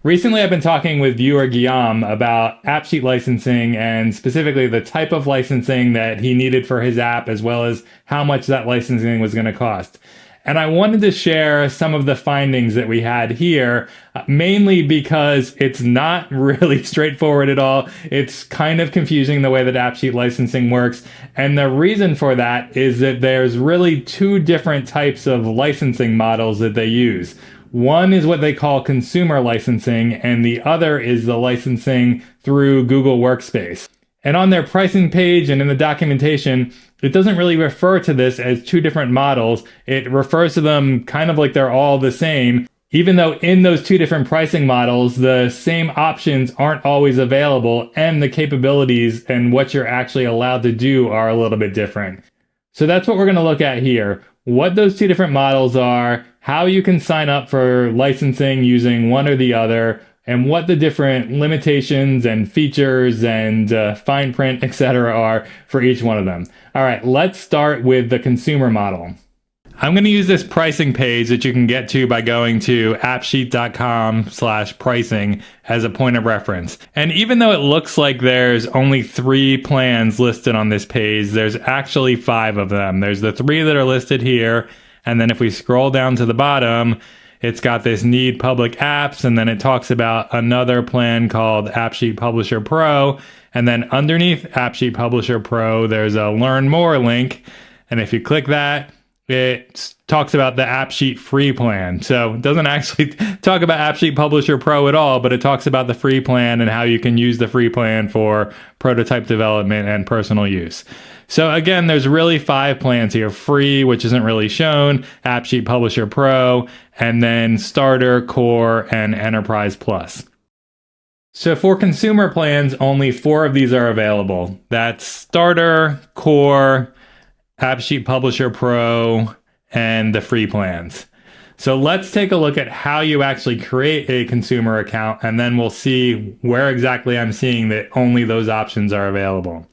Recently, I've been talking with viewer Guillaume about AppSheet licensing and specifically the type of licensing that he needed for his app, as well as how much that licensing was going to cost. And I wanted to share some of the findings that we had here, mainly because it's not really straightforward at all. It's kind of confusing the way that AppSheet licensing works. And the reason for that is that there's really two different types of licensing models that they use. One is what they call consumer licensing, and the other is the licensing through Google Workspace. And on their pricing page and in the documentation, it doesn't really refer to this as two different models. It refers to them kind of like they're all the same, even though in those two different pricing models, the same options aren't always available, and the capabilities and what you're actually allowed to do are a little bit different. So that's what we're going to look at here. What those two different models are, how you can sign up for licensing using one or the other, and what the different limitations and features and fine print, etc. are for each one of them. All right, let's start with the consumer model. I'm going to use this pricing page that you can get to by going to appsheet.com/pricing as a point of reference. And even though it looks like there's only 3 plans listed on this page, there's actually 5 of them. There's the 3 that are listed here. And then if we scroll down to the bottom, it's got this need public apps, and then it talks about another plan called AppSheet Publisher Pro. And then underneath AppSheet Publisher Pro, there's a learn more link. And if you click that, it talks about the AppSheet free plan. So it doesn't actually talk about AppSheet Publisher Pro at all, but it talks about the free plan and how you can use the free plan for prototype development and personal use. So again, there's really 5 plans here. Free, which isn't really shown, AppSheet Publisher Pro, and then Starter, Core, and Enterprise Plus. So for consumer plans, only 4 of these are available. That's Starter, Core, AppSheet Publisher Pro, and the free plans. So let's take a look at how you actually create a consumer account, and then we'll see where exactly I'm seeing that only those options are available.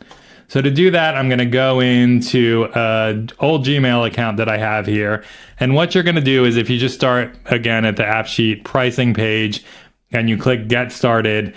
So to do that, I'm going to go into an old Gmail account that I have here. And what you're going to do is if you just start again at the AppSheet pricing page and you click Get Started,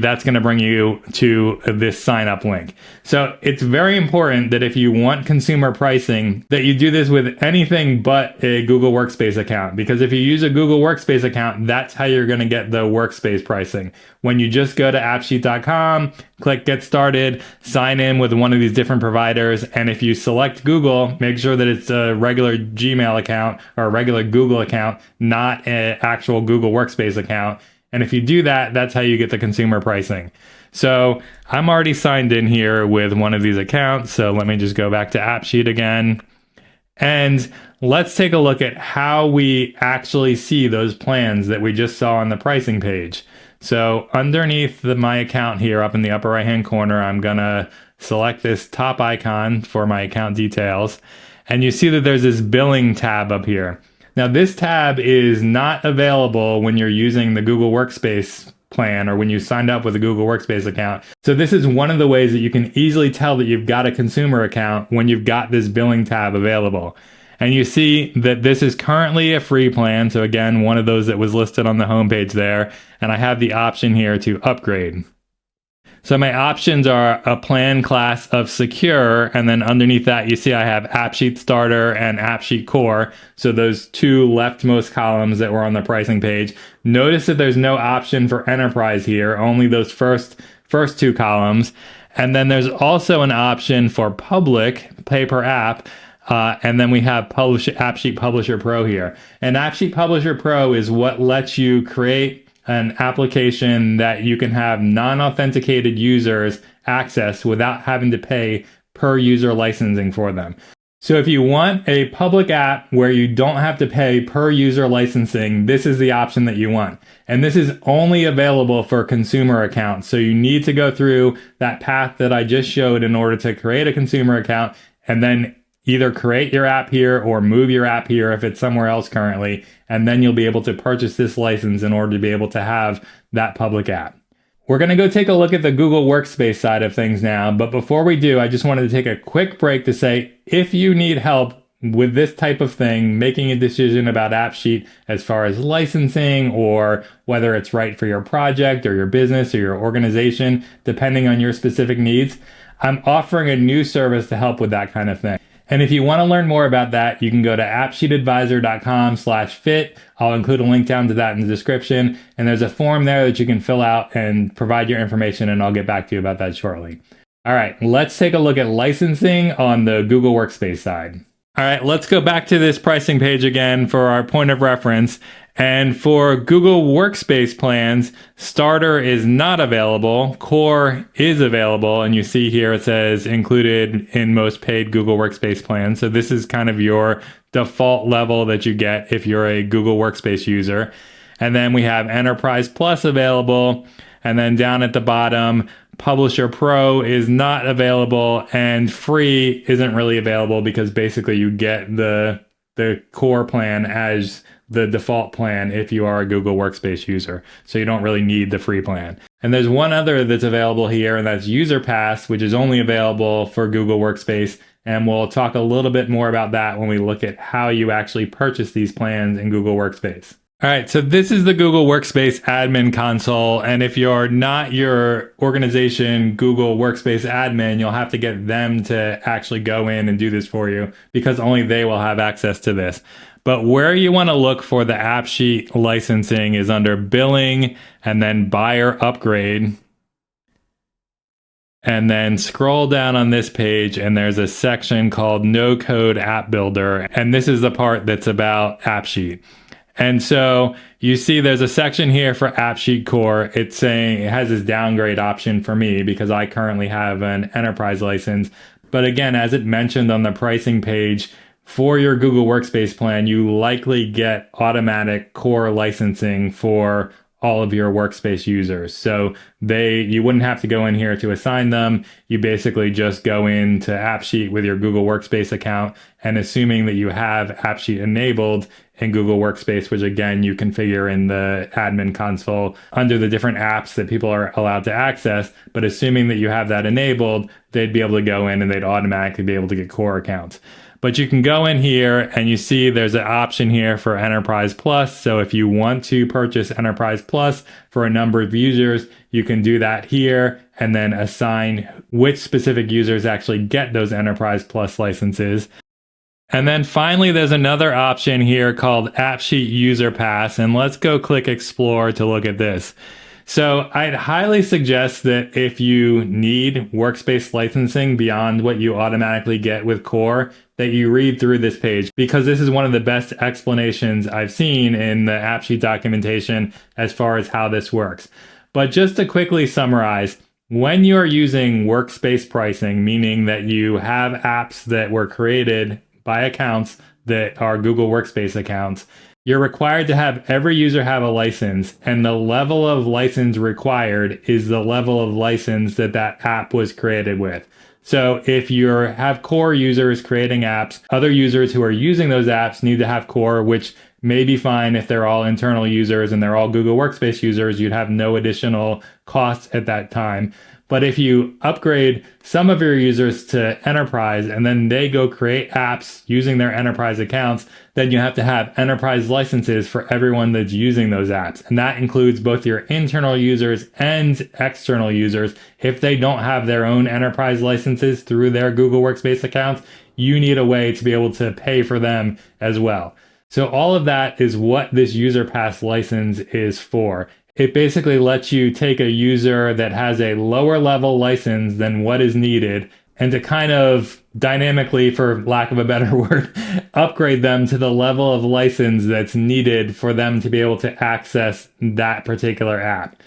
that's going to bring you to this sign up link. So it's very important that if you want consumer pricing, that you do this with anything but a Google Workspace account. Because if you use a Google Workspace account, that's how you're going to get the Workspace pricing. When you just go to appsheet.com, click Get Started, sign in with one of these different providers. And if you select Google, make sure that it's a regular Gmail account or a regular Google account, not an actual Google Workspace account. And if you do that, that's how you get the consumer pricing. So I'm already signed in here with one of these accounts. So let me just go back to AppSheet again. And let's take a look at how we actually see those plans that we just saw on the pricing page. So underneath my account here up in the upper right hand corner, I'm going to select this top icon for my account details. And you see that there's this billing tab up here. Now, this tab is not available when you're using the Google Workspace plan or when you signed up with a Google Workspace account. So this is one of the ways that you can easily tell that you've got a consumer account when you've got this billing tab available. And you see that this is currently a free plan. So again, one of those that was listed on the homepage there. And I have the option here to upgrade. So my options are a plan class of secure, and then underneath that you see I have AppSheet Starter and AppSheet Core, so those 2 leftmost columns that were on the pricing page. Notice that there's no option for Enterprise here, only those first 2 columns. And then there's also an option for public, pay per app, and then we have AppSheet Publisher Pro here. And AppSheet Publisher Pro is what lets you create an application that you can have non-authenticated users access without having to pay per user licensing for them. So if you want a public app where you don't have to pay per user licensing, this is the option that you want. And this is only available for consumer accounts. So you need to go through that path that I just showed in order to create a consumer account and then either create your app here or move your app here if it's somewhere else currently, and then you'll be able to purchase this license in order to be able to have that public app. We're going to go take a look at the Google Workspace side of things now, but before we do, I just wanted to take a quick break to say if you need help with this type of thing, making a decision about AppSheet as far as licensing or whether it's right for your project or your business or your organization, depending on your specific needs, I'm offering a new service to help with that kind of thing. And if you want to learn more about that, you can go to appsheetadvisor.com/fit. I'll include a link down to that in the description. And there's a form there that you can fill out and provide your information, and I'll get back to you about that shortly. All right, let's take a look at licensing on the Google Workspace side. All right, let's go back to this pricing page again for our point of reference. And for Google Workspace plans, Starter is not available. Core is available. And you see here it says included in most paid Google Workspace plans. So this is kind of your default level that you get if you're a Google Workspace user. And then we have Enterprise Plus available. And then down at the bottom, Publisher Pro is not available, and Free isn't really available because basically you get the core plan as the default plan if you are a Google Workspace user. So you don't really need the free plan. And there's one other that's available here, and that's User Pass, which is only available for Google Workspace. And we'll talk a little bit more about that when we look at how you actually purchase these plans in Google Workspace. All right, so this is the Google Workspace admin console, and if you're not your organization Google Workspace admin, you'll have to get them to actually go in and do this for you because only they will have access to this. But where you want to look for the AppSheet licensing is under Billing and then Buyer Upgrade. And then scroll down on this page and there's a section called No Code App Builder, and this is the part that's about AppSheet. And so you see there's a section here for AppSheet Core. It's saying it has this downgrade option for me because I currently have an enterprise license. But again, as it mentioned on the pricing page, for your Google Workspace plan, you likely get automatic core licensing for all of your workspace users. So you wouldn't have to go in here to assign them. You basically just go into AppSheet with your Google Workspace account, and assuming that you have AppSheet enabled in Google Workspace, which again, you configure in the admin console under the different apps that people are allowed to access. But assuming that you have that enabled, they'd be able to go in and they'd automatically be able to get core accounts. But you can go in here and you see there's an option here for Enterprise Plus. So if you want to purchase Enterprise Plus for a number of users, you can do that here and then assign which specific users actually get those Enterprise Plus licenses. And then finally, there's another option here called AppSheet User Pass. And let's go click Explore to look at this. So I'd highly suggest that if you need workspace licensing beyond what you automatically get with Core, that you read through this page because this is one of the best explanations I've seen in the AppSheet documentation as far as how this works. But just to quickly summarize, when you're using workspace pricing, meaning that you have apps that were created by accounts that are Google Workspace accounts, you're required to have every user have a license, and the level of license required is the level of license that that app was created with. So if you have core users creating apps, other users who are using those apps need to have core, which may be fine if they're all internal users and they're all Google Workspace users. You'd have no additional costs at that time. But if you upgrade some of your users to enterprise and then they go create apps using their enterprise accounts, then you have to have enterprise licenses for everyone that's using those apps. And that includes both your internal users and external users. If they don't have their own enterprise licenses through their Google Workspace accounts, you need a way to be able to pay for them as well. So all of that is what this User Pass license is for. It basically lets you take a user that has a lower level license than what is needed and to kind of dynamically, for lack of a better word, upgrade them to the level of license that's needed for them to be able to access that particular app.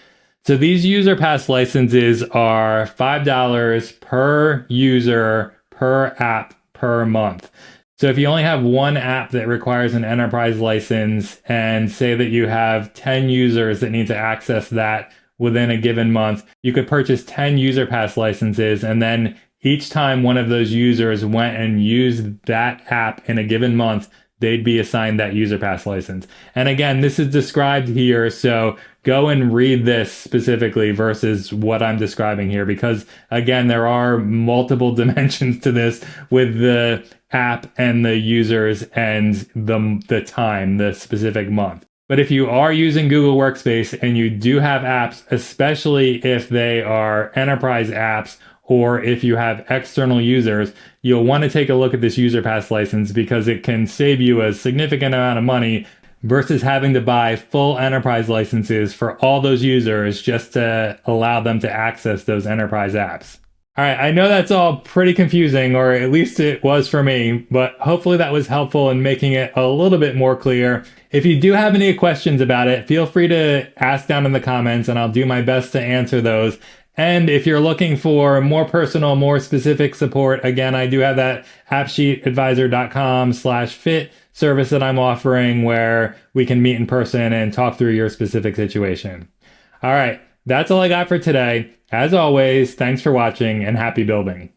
So these User Pass licenses are $5 per user per app per month. So if you only have one app that requires an enterprise license and say that you have 10 users that need to access that within a given month, you could purchase 10 User Pass licenses, and then each time one of those users went and used that app in a given month, they'd be assigned that User Pass license. And again, this is described here, so go and read this specifically versus what I'm describing here, because again, there are multiple dimensions to this with the app and the users and the time, the specific month. But if you are using Google Workspace and you do have apps, especially if they are enterprise apps or if you have external users, you'll want to take a look at this user pass license because it can save you a significant amount of money versus having to buy full enterprise licenses for all those users just to allow them to access those enterprise apps. All right, I know that's all pretty confusing, or at least it was for me, but hopefully that was helpful in making it a little bit more clear. If you do have any questions about it, feel free to ask down in the comments and I'll do my best to answer those. And if you're looking for more personal, more specific support, again, I do have that appsheetadvisor.com/fit service that I'm offering where we can meet in person and talk through your specific situation. All right, that's all I got for today. As always, thanks for watching and happy building.